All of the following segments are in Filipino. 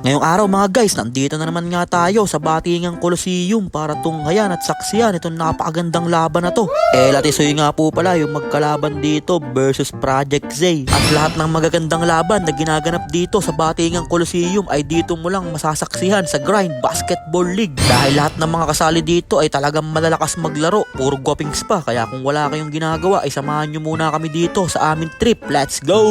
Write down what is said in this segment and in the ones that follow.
Ngayong araw mga guys, nandito na naman nga tayo sa Batingang Coliseum para tunghayan at saksiyan itong napakagandang laban na to. Latisoy nga po pala yung magkalaban dito versus Project Z. At lahat ng magagandang laban na ginaganap dito sa Batingang Coliseum ay dito mo lang masasaksihan sa Grind Basketball League. Dahil lahat ng mga kasali dito ay talagang malalakas maglaro, puro guwapings pa. Kaya kung wala kayong ginagawa ay samahan nyo muna kami dito sa aming trip. Let's go!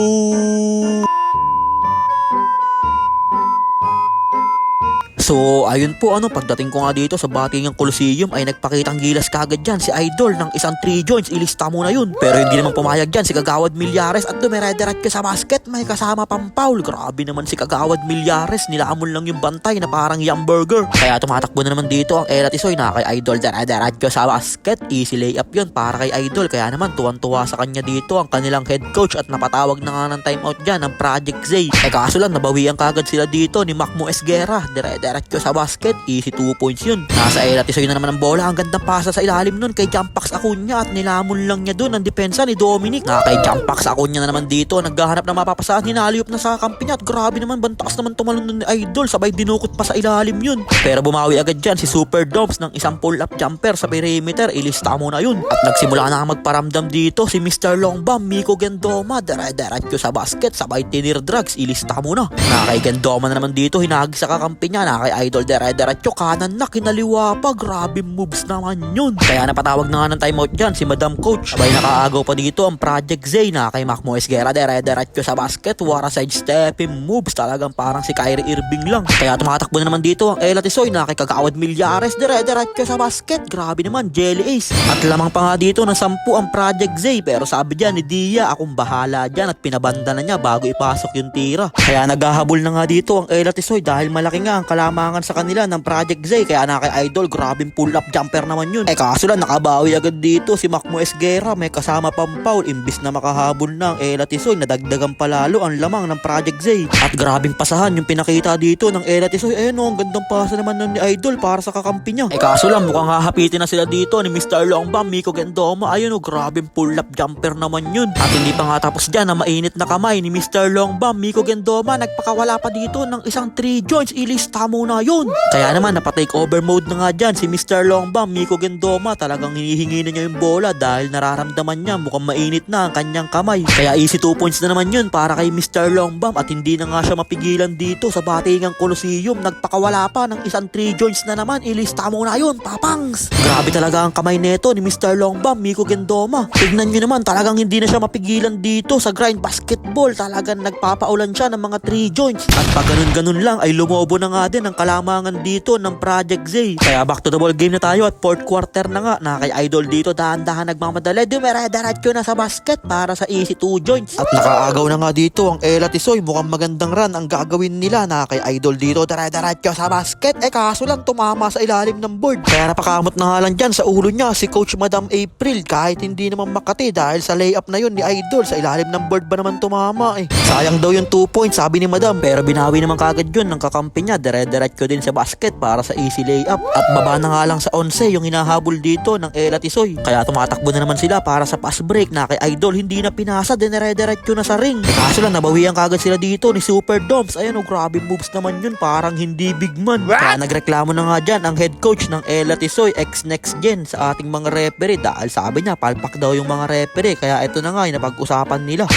So ayun po pagdating ko nga dito sa Batingang Coliseum ay nagpakitang gilas kagad dyan si Idol ng isang 3 joints, ilista mo na yun. Pero hindi naman pumayag dyan si Kagawad Millares at dumere-dirat ka sa basket, may kasama pang foul. Grabe naman si Kagawad Millares, nilaamon lang yung bantay na parang hamburger. Kaya tumatakbo na naman dito ang Latisoy na kay Idol, dere-dirat ka sa basket, easy layup yun para kay Idol. Kaya naman tuwan-tuwa sa kanya dito ang kanilang head coach at napatawag na nga ng timeout dyan ang Project Z. Kaso lang nabawian kagad sila dito ni Macmo Esguerra, dere-dirat ko sa basket, easy 2 points yun. Nasa Latisoy na naman ang bola, ang gandang pasa sa ilalim nun kay Jampax Acuña at nilamon lang niya dun ang depensa ni Dominic. Na kay Jampax Acuña na naman dito, naghahanap ng mapapasahan, hinaliyop na sa kampi niya at grabe naman, bantakas naman tumalon nun ni Idol, sabay dinukot pa sa ilalim yun. Pero bumawi agad dyan si Super Doms ng isang pull-up jumper sa perimeter, ilista mo na yun. At nagsimula na magparamdam dito si Mr. Longbam, Miko Gendoma, dere-dirat ko sa basket, sabay tinir drugs, ilista mo na. Na kay Gendoma na naman dito, hinagi sa kakampi niya, na kay Idol dere-diretso kanan na kinaliwa pa, grabe moves naman yun. Kaya napatawag na nga ng timeout dyan si Madam Coach. Sabay nakaagaw pa dito ang Project Z na kay Macmo Esguerra, dere-diretso sa basket, wara side stepping moves, talagang parang si Kyrie Irving lang. Kaya tumatakbo na naman dito ang Latisoy na kay Kagawad Millares, dere-diretso sa basket, grabe naman, jelly ace. At lamang pa nga dito ng 10 ang Project Z, pero sabi dyan ni Dia, akong bahala dyan, at pinabanda na niya bago ipasok yung tira. Kaya naghahabol na nga dito ang Latisoy dahil malaki nga ang kalamangan sa kanila ng Project Z. Kaya na kay Idol, grabing pull-up jumper naman yun. Kaso lang nakabawi agad dito si Macmo Esguerra, may kasama pang foul. Imbis na makahabol ng Latisoy, nadagdagan palalo ang lamang ng Project Z. At grabing pasahan yung pinakita dito ng Latisoy. Ang gandang pasa naman nun ni Idol para sa kakampi niya. Kaso lang mukhang hahapitin na sila dito ni Mr. Longbam, Miko Gendoma. Grabing pull-up jumper naman yun. At hindi pa nga tapos dyan na mainit na kamay ni Mr. Longbam, Miko Gendoma, nagpakawala pa dito ng isang 3 joints, ilista mo na yun. Kaya naman napatake over mode na nga dyan si Mr. Longbam, Miko Gendoma, talagang hinihingi na niya yung bola dahil nararamdaman niya mukhang mainit na ang kanyang kamay. Kaya easy 2 points na naman yun para kay Mr. Longbam at hindi na nga siya mapigilan dito sa Batingang Coliseum. Nagpakawala pa ng isang 3 joints na naman, ilista mo na yun, papangs. Grabe talaga ang kamay neto ni Mr. Longbam, Miko Gendoma. Tignan nyo naman, talagang hindi na siya mapigilan dito sa Grind Basketball, talagang nagpapaulan siya ng mga 3 joints. At pag ganun-ganun lang ay lumobo na nga din ang kalamangan dito ng Project Z. Kaya back to the ball game na tayo at 4th quarter na nga, na kay Idol dito dahan-dahan nagmamadali, dumere-diretso na sa basket para sa easy 2 joints. At nakaagaw na nga dito ang Latisoy, mukhang magandang run ang gagawin nila, na kay Idol dito dire-diretso sa basket. Kaso lang tumama sa ilalim ng board. Kaya napakamot na nga lang dyan sa ulo niya si Coach Madam April, kahit hindi naman makati dahil sa layup na yun ni Idol, sa ilalim ng board ba naman tumama Sayang daw yung 2 points sabi ni Madam, pero binawi naman kagad yun ng kakampi niya, dire-diretso din sa basket para sa easy layup. At baba na nga lang sa 11 yung hinahabol dito ng Latisoy. Kaya tumatakbo na naman sila para sa pass break, na kay Idol hindi na pinasa, dire-diretso na sa ring. Kaso lang nabawian kagad sila dito ni Super Doms. Grabe moves naman yun, parang hindi big man. Kaya nagreklamo na nga dyan ang head coach ng Latisoy, ex-next gen, sa ating mga referee dahil sabi niya palpak daw yung mga referee. Kaya ito na nga yung napag-usapan nila.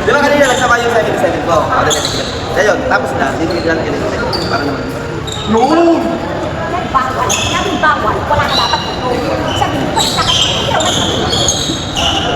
Di ba kanina nagsama yung 7-7 ko? Ayun, tapos na, sinigil lang yun. Para naman. No! Nagbawal, wala ka dapat sabihin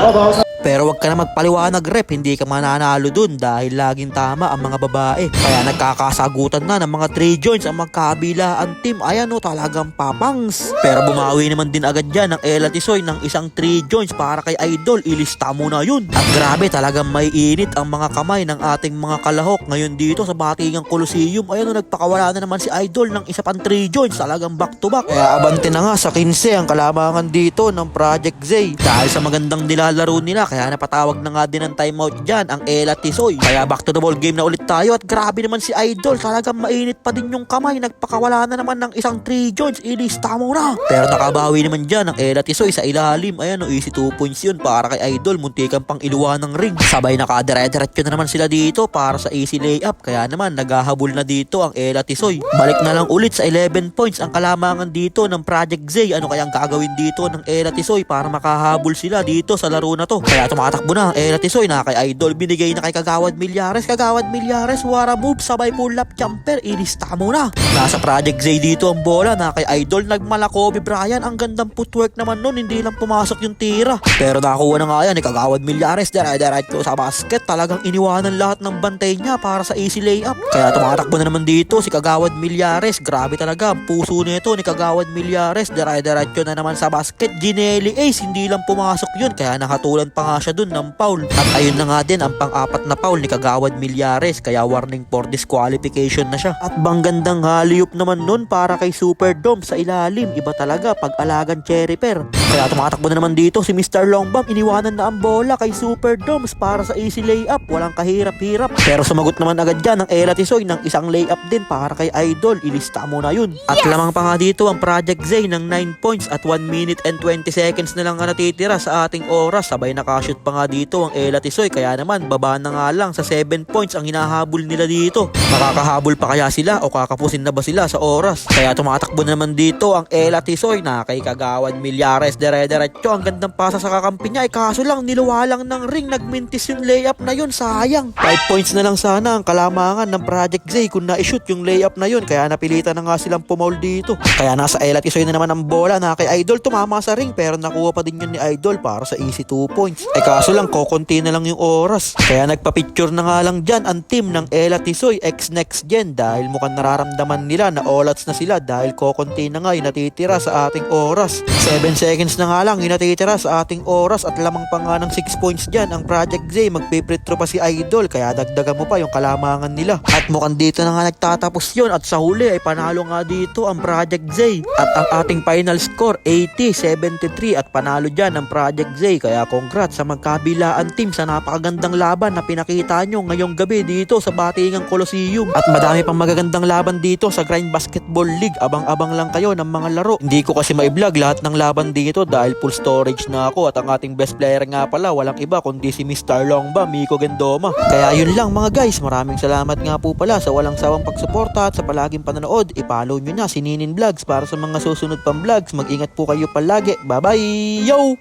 ko, Pero wag ka na magpaliwanag rep, hindi ka mananalo dun dahil laging tama ang mga babae. Kaya nagkakasagutan na ng mga 3 joints ang magkabilaan team. Talagang papangs. Pero bumawi naman din agad dyan ng Latisoy ng isang 3 joints para kay Idol, ilista mo na yun. At grabe, talagang may init ang mga kamay ng ating mga kalahok ngayon dito sa Batingang Coliseum. Nagpakawala na naman si Idol ng isa pang 3 joints, talagang back to back. Kaya abante na nga sa 15 ang kalamangan dito ng Project Z dahil sa magandang nilalaro nila. kaya napatawag na nga din ng timeout dyan ang Ella Tisoy. Kaya back to the ball game na ulit tayo at grabe naman si Idol, talagang mainit pa din yung kamay, nagpakawala na naman ng isang 3 joints, ilista mo na. Pero nakabawi naman dyan ang Ella Tisoy sa ilalim, ayan o, easy 2 points yun para kay Idol, muntikan pang iluwa ng ring. Sabay nakadire-diretso na naman sila dito para sa easy layup, kaya naman naghahabol na dito ang Ella Tisoy. Balik na lang ulit sa 11 points ang kalamangan dito ng Project Zay. Ano kayang gagawin dito ng Ella Tisoy para makahabol sila dito sa laro na to? Kaya tumatakbo na ang Ella Tisoy na kay Idol, binigay na kay Kagawad Milyares. Kagawad Milyares, wara move, sabay pull up jumper, ilista mo na. Nasa Project Zay dito ang bola na kay Idol, nagmala Kobe Bryant, ang gandang footwork naman nun, hindi lang pumasok yung tira. Pero nakakuha na nga yan ni Kagawad Milyares, dire-diretso sa basket, talagang iniwanan lahat ng bantay niya para sa easy layup. Kaya tumatakbo na naman dito si Kagawad Milyares, grabe talaga ang puso nito ni Kagawad Milyares, dire-diretso na naman sa basket, Ginelli Ace, hindi lang pumasok yun, kaya nakatulan pa nga siya dun ng foul. At ayun na nga din ang pang-apat na foul ni Kagawad Milyares, kaya warning for disqualification na siya. At banggandang haliyop naman nun para kay Superdome sa ilalim, iba talaga pag alagan cherry pear. Kaya tumatakbo na naman dito si Mr. Longbam, iniwanan na ang bola kay Superdomes para sa easy layup, walang kahirap-hirap. Pero sumagot naman agad dyan ang Ella Tisoy ng isang layup din para kay Idol, ilista mo na yun. At lamang pa nga dito ang Project Zay ng 9 points at 1 minute and 20 seconds na lang nga natitira sa ating oras. Sabay nakashoot pa nga dito ang Ella Tisoy, kaya naman baba na nga lang sa 7 points ang hinahabol nila dito. Makakahabol pa kaya sila o kakapusin na ba sila sa oras? Kaya tumatakbo na naman dito ang Ella Tisoy na kay Kagawad Milyares, dire-diretso, ang gandang pasa sa kakampi niya, kaso lang niluwa lang ng ring, nagmintis yung layup na yun, sayang. 5 points na lang sana ang kalamangan ng Project Zay kung na-shoot yung layup na yun, kaya napilitan na nga silang pumaul dito. Kaya nasa Ella Tisoy na naman ang bola na kay Idol, tumama sa ring pero nakuha pa din yun ni Idol para sa easy 2 points. Kaso lang kokonti na lang yung oras, kaya nagpa-picture na nga lang dyan ang team ng Ella Tisoy X Next Gen dahil mukhang nararamdaman nila na all outs na sila dahil kokonti na nga yung natitira sa ating oras. 7 seconds na nga lang yung natitira sa ating oras at lamang pa nga ng 6 points dyan ang Project Zay, magpipretro pa si Idol, kaya dagdagan mo pa yung kalamangan nila. At mukhang dito na nga nagtatapos yun at sa huli ay panalo nga dito ang Project Zay. At ang ating final score 80-73 at panalo dyan ang Project Zay, kaya congrats sa magkabilaan team sa napakagandang laban na pinakita nyo ngayong gabi dito sa Batingang Coliseum. At madami pang magagandang laban dito sa Grind Basketball League, abang-abang lang kayo ng mga laro. Hindi ko kasi ma-vlog lahat ng laban dito dahil full storage na ako at ang ating best player nga pala walang iba kundi si Mr. Longba, Miko Gendoma. Kaya yun lang mga guys, maraming salamat nga po pala sa walang sawang pagsuporta at sa palaging panonood. I-follow nyo na si Ninin Vlogs para sa mga susunod pang vlogs. Mag-ingat po kayo palagi. Bye bye! Yo!